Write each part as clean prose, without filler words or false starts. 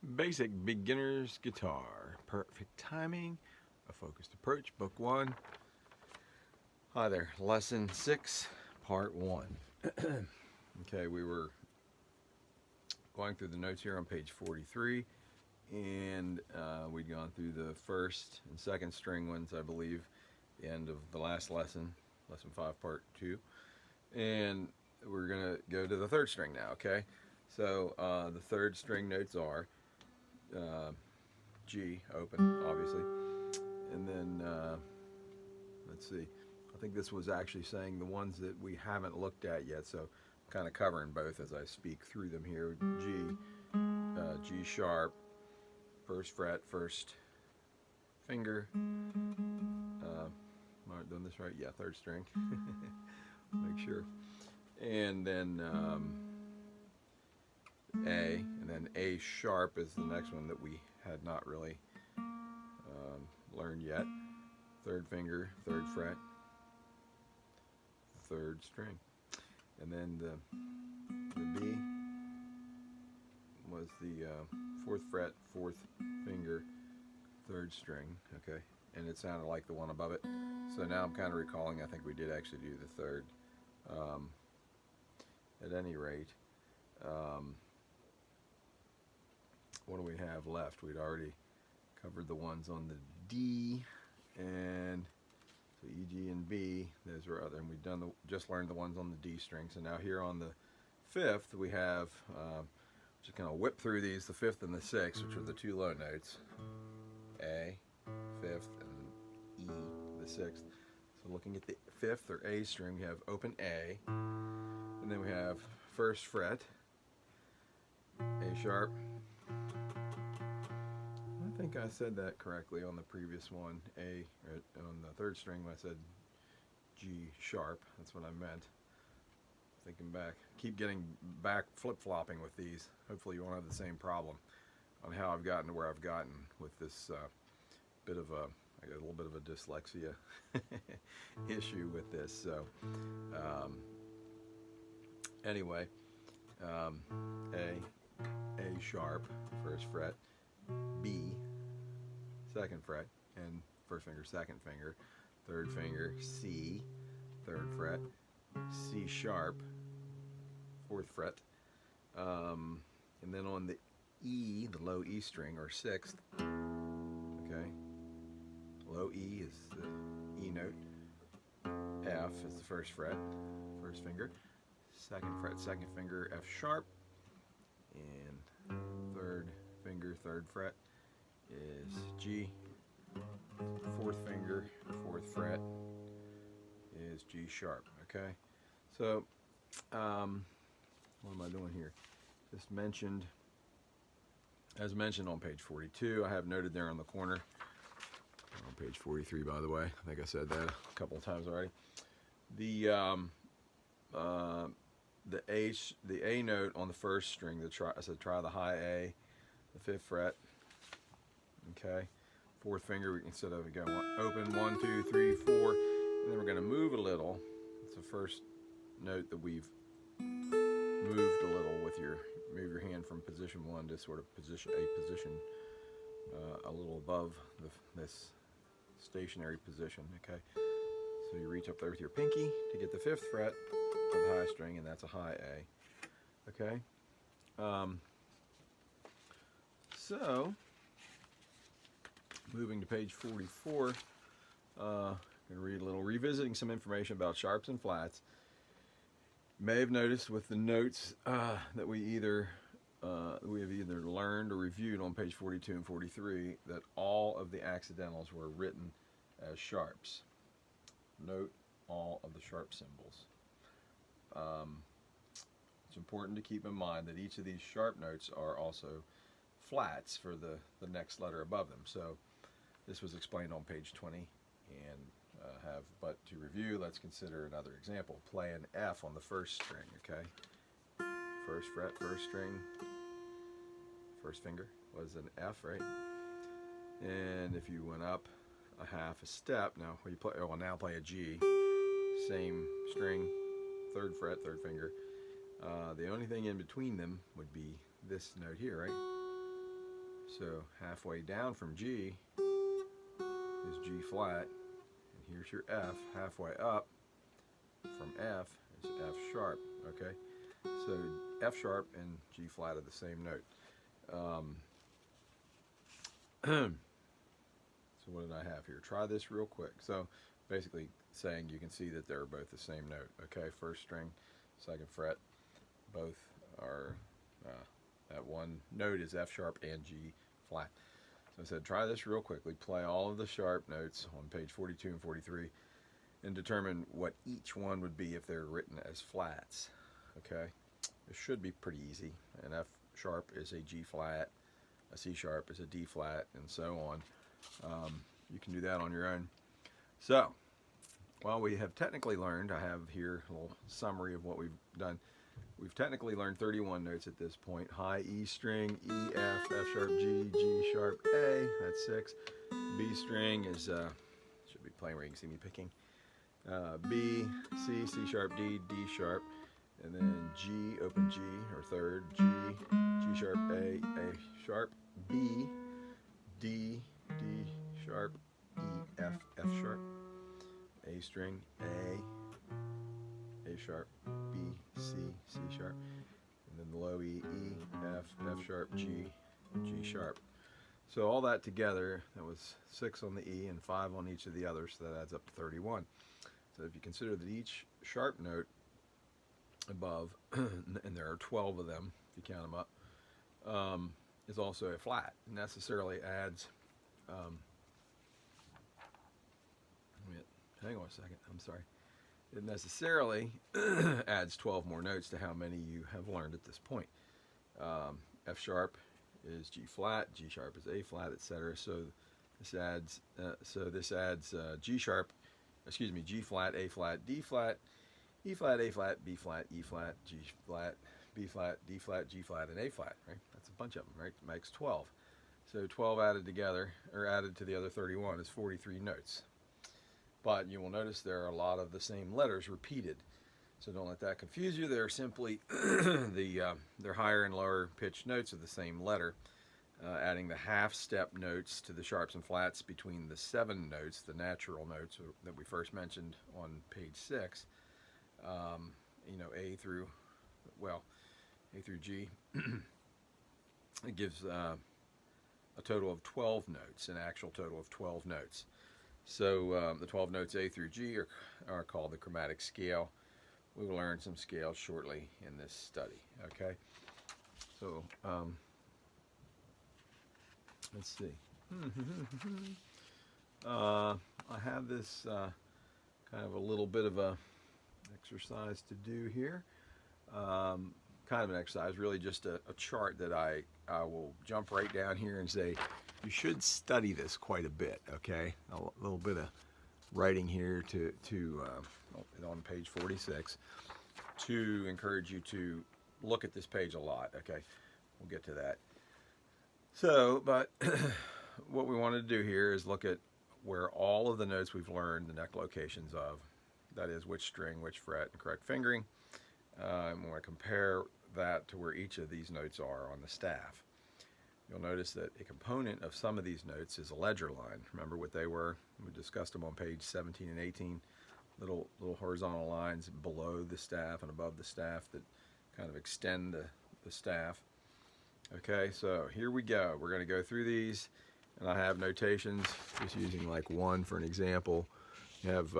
Basic beginner's guitar, perfect timing, a focused approach, book 1. Hi there, lesson 6, part 1. Okay, we were going through the notes here on page 43, and we'd gone through the first and second string ones, I believe, the end of the last lesson, lesson 5, part 2. And we're going to go to the third string now, okay? So the third string notes are G, open, obviously, and then let's see, I think this was actually saying the ones that we haven't looked at yet, so I'm kind of covering both as I speak through them here. G sharp, first fret, first finger, am I doing this right? Yeah, third string, make sure, and then A, and then A sharp is the next one that we had not really learned yet. Third finger, third fret, third string. And then the B was the fourth fret, fourth finger, third string, okay? And it sounded like the one above it. So now I'm kind of recalling, I think we did actually do the third. At any rate, what do we have left? We'd already covered the ones on the D, and so E, G, and B, those were other, and we've done just learned the ones on the D string. So now here on the fifth, we have, just gonna whip through these, the fifth and the sixth, which are the two low notes, A, fifth, and E, the sixth. So looking at the fifth, or A string, we have open A, and then we have first fret, A sharp. I think I said that correctly on the previous one. A, on the third string when I said G sharp, that's what I meant. Thinking back, keep getting back flip-flopping with these. Hopefully you won't have the same problem on how I've gotten to where I've gotten with this I got a little bit of a dyslexia issue with this. So anyway, A sharp, first fret, B, second fret, and first finger, second finger, third finger, C, third fret, C sharp, fourth fret, and then on the E, the low E string, or sixth, okay, low E is the E note, F is the first fret, first finger, second fret, second finger, F sharp, and third finger, third fret is G, fourth finger, fourth fret is G sharp, okay? So, what am I doing here? Just mentioned, as mentioned on page 42, I have noted there on the corner, on page 43 by the way, I think I said that a couple of times already, the A note on the first string, I said try the high A, the fifth fret, okay, fourth finger, instead of going open 1, 2, 3, 4, and then we're going to move a little. It's the first note that we've moved a little with move your hand from position 1 to sort of position a little above this stationary position, okay. So you reach up there with your pinky to get the fifth fret of the high string, and that's a high A, okay. So, moving to page 44, I'm going to read a little, revisiting some information about sharps and flats. You may have noticed with the notes that we have either learned or reviewed on page 42 and 43 that all of the accidentals were written as sharps. Note all of the sharp symbols. It's important to keep in mind that each of these sharp notes are also flats for the next letter above them. So this was explained on page 20, and but to review, let's consider another example. Play an F on the first string, okay? First fret, first string, first finger was an F, right? And if you went up a half a step, now play a G, same string, third fret, third finger. The only thing in between them would be this note here, right? So halfway down from G is G flat, and here's your F. Halfway up from F is F sharp, okay? So F sharp and G flat are the same note. So what did I have here? Try this real quick. So basically saying you can see that they're both the same note, okay? First string, second fret, both are, that one note is F sharp and G flat. So I said try this real quickly. Play all of the sharp notes on page 42 and 43 and determine what each one would be if they're written as flats, okay? It should be pretty easy. An F sharp is a G flat, a C sharp is a D flat, and so on. You can do that on your own. So, well, we have technically learned, I have here a little summary of what we've done. We've technically learned 31 notes at this point. High E string, E, F, F sharp, G, G sharp, A, that's 6. B string is, should be playing where you can see me picking. B, C, C sharp, D, D sharp, and then G, open G, or third, G, G sharp, A sharp, B, D, D sharp, E, F, F sharp, A string, A sharp, B, C, C sharp, and then the low E, E, F, F sharp, G, G sharp. So all that together, that was 6 on the E and 5 on each of the others, so that adds up to 31. So if you consider that each sharp note above, and there are 12 of them, if you count them up, is also a flat. It necessarily adds, hang on a second, I'm sorry. It necessarily adds 12 more notes to how many you have learned at this point. F sharp is G flat, G sharp is A flat, etc. So this adds G sharp, excuse me, G flat, A flat, D flat, E flat, A flat, B flat, E flat, G flat, B flat, D flat, G flat, and A flat, right? That's a bunch of them, right? It makes 12. So 12 added together, or added to the other 31 is 43 notes. But you will notice there are a lot of the same letters repeated. So don't let that confuse you. They're simply they're higher and lower pitched notes of the same letter, adding the half step notes to the sharps and flats between the 7 notes, the natural notes that we first mentioned on page 6. A through G. It gives a total of 12 notes, an actual total of 12 notes. So the 12 notes A through G are called the chromatic scale. We will learn some scales shortly in this study, okay? So let's see. I have this kind of a little bit of a exercise to do here. Kind of an exercise, really just a chart that I will jump right down here and say, you should study this quite a bit, okay? A little bit of writing here on page 46 to encourage you to look at this page a lot, okay? We'll get to that. So, but what we want to do here is look at where all of the notes we've learned, the neck locations of, that is which string, which fret, and correct fingering. And we want to compare that to where each of these notes are on the staff. You'll notice that a component of some of these notes is a ledger line. Remember what they were? We discussed them on page 17 and 18. Little horizontal lines below the staff and above the staff that kind of extend the staff. Okay, so here we go. We're going to go through these, and I have notations, just using like one for an example. You have,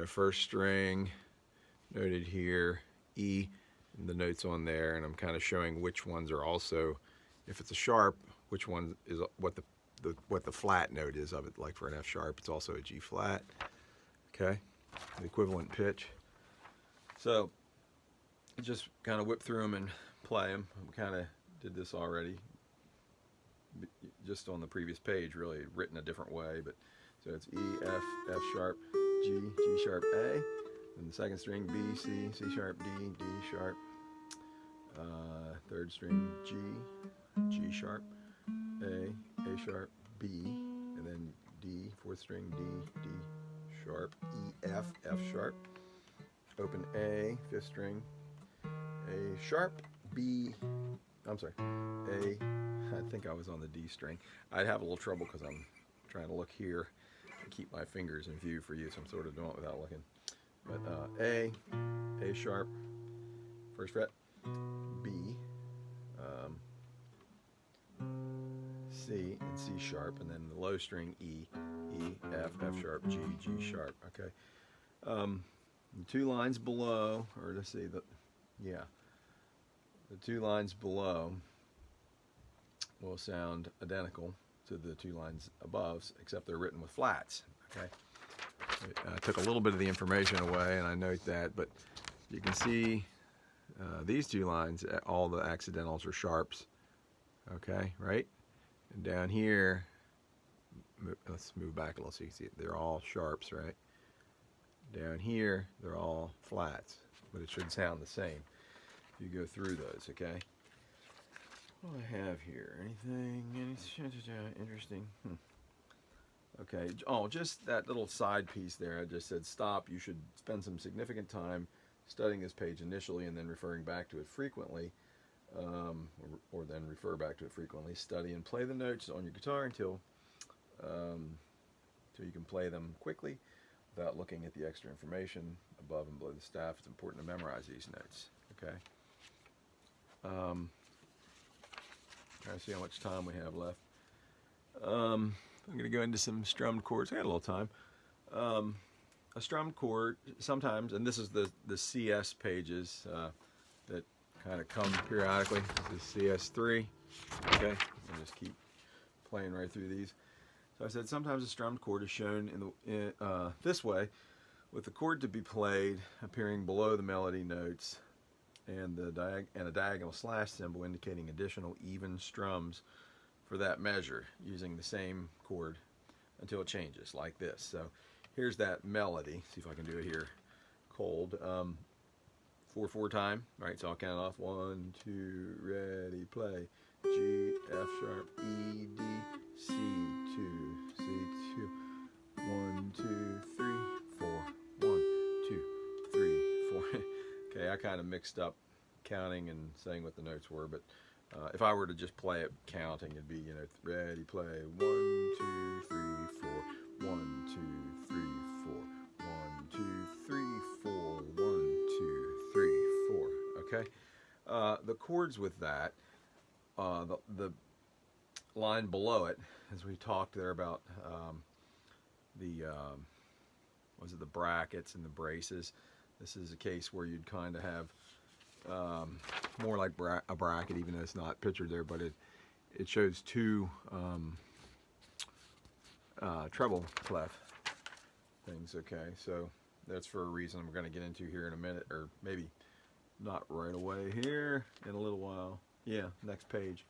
first string noted here, E, and the notes on there, and I'm kind of showing which ones are also, if it's a sharp, which one is what the flat note is of it. Like for an F sharp, it's also a G flat. Okay, the equivalent pitch. So just kind of whip through them and play them. We kind of did this already, just on the previous page, really written a different way. But so it's E, F, F sharp, G, G sharp, A, and the second string B, C, C sharp, D, D sharp. Third string G, G sharp, A sharp, B, and then D, fourth string D, D sharp, E, F, F sharp, open A, fifth string, A sharp, B, I'm sorry, A, think I was on the D string. I'd have a little trouble because I'm trying to look here and keep my fingers in view for you, so I'm sort of doing it without looking. But A sharp, first fret, B, C, and C sharp, and then the low string E, F, F sharp, G, G sharp. Okay. The 2 lines below, or let's see, the 2 lines below will sound identical to the 2 lines above, except they're written with flats. Okay. I took a little bit of the information away, and I note that, but you can see these 2 lines, all the accidentals are sharps. Okay, right? And down here, let's move back a little so you can see it. They're all sharps, right? Down here, they're all flats, but it should sound the same if you go through those, okay? What do I have here? Anything interesting? Okay, oh, just that little side piece there. I just said stop. You should spend some significant time studying this page initially and then referring back to it frequently, or then refer back to it frequently. Study and play the notes on your guitar until you can play them quickly without looking at the extra information above and below the staff. It's important to memorize these notes, okay? Trying to see how much time we have left. I'm going to go into some strummed chords. I got a little time. A strummed chord, sometimes, and this is the CS pages that kind of come periodically. This is CS3. Okay, I'll just keep playing right through these. So I said sometimes a strummed chord is shown in this way, with the chord to be played appearing below the melody notes, and a diagonal slash symbol indicating additional even strums for that measure, using the same chord until it changes, like this. So here's that melody. See if I can do it here cold. 4/4 time, right? So I'll count off. 1, 2, ready, play. G, F sharp, E, D, C, 2, C, 2. 1, 2, 3, 4. 1, 2, 3, 4. Okay, I kind of mixed up counting and saying what the notes were, but if I were to just play it counting, it'd be, you know, ready, play. 1, 2, 3, 4. 1, 2, 3, 4. 1, 2, 3, 4. 1, 2, 3, 4. Okay. The chords with that, the line below it, as we talked there about was it the brackets and the braces. This is a case where you'd kind of have more like a bracket, even though it's not pictured there, but it shows 2 treble clef things. Okay, so that's for a reason we're going to get into here in a minute, or maybe not right away, here in a little while. Yeah, next page.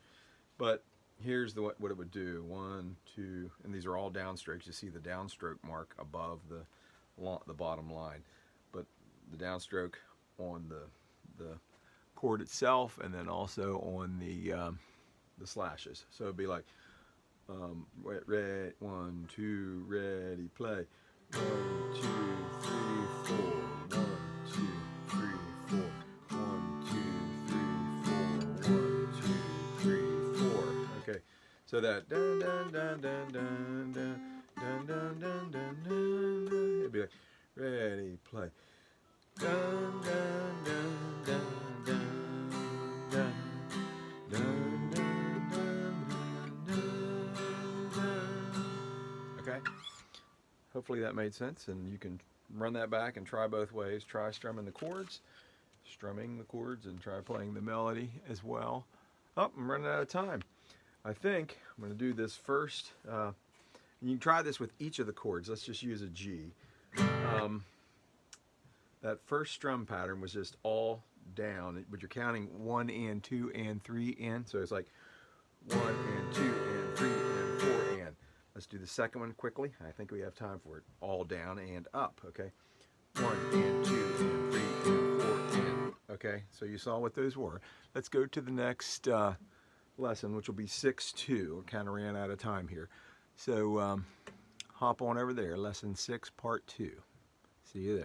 But here's what it would do. 1, 2, and these are all downstrokes. You see the downstroke mark above the bottom line, but the downstroke on the chord itself, and then also on the slashes. So it'd be like 1, 2, ready, play. 1, 2, 3, 4. 1, 2, 3, 4. 1, 2, 3, 4. 1, 2, 3, 4. Okay, so that dun dun dun dun dun dun dun dun dun dun dun. It'd be like ready, play. Dun dun dun dun dun dun dun dun dun dun dun. Okay. Hopefully that made sense, and you can run that back and try both ways. Try strumming the chords, and try playing the melody as well. Oh, I'm running out of time. I think I'm going to do this first. You can try this with each of the chords. Let's just use a G. That first strum pattern was just all down, but you're counting 1 and 2 and 3 and, so it's like 1 and 2 and 3 and 4 and. Let's do the second one quickly. I think we have time for it. All down and up, okay? 1 and 2 and 3 and 4 and. Okay, so you saw what those were. Let's go to the next lesson, which will be 6-2. We kind of ran out of time here. So hop on over there, lesson 6, part 2. See you there.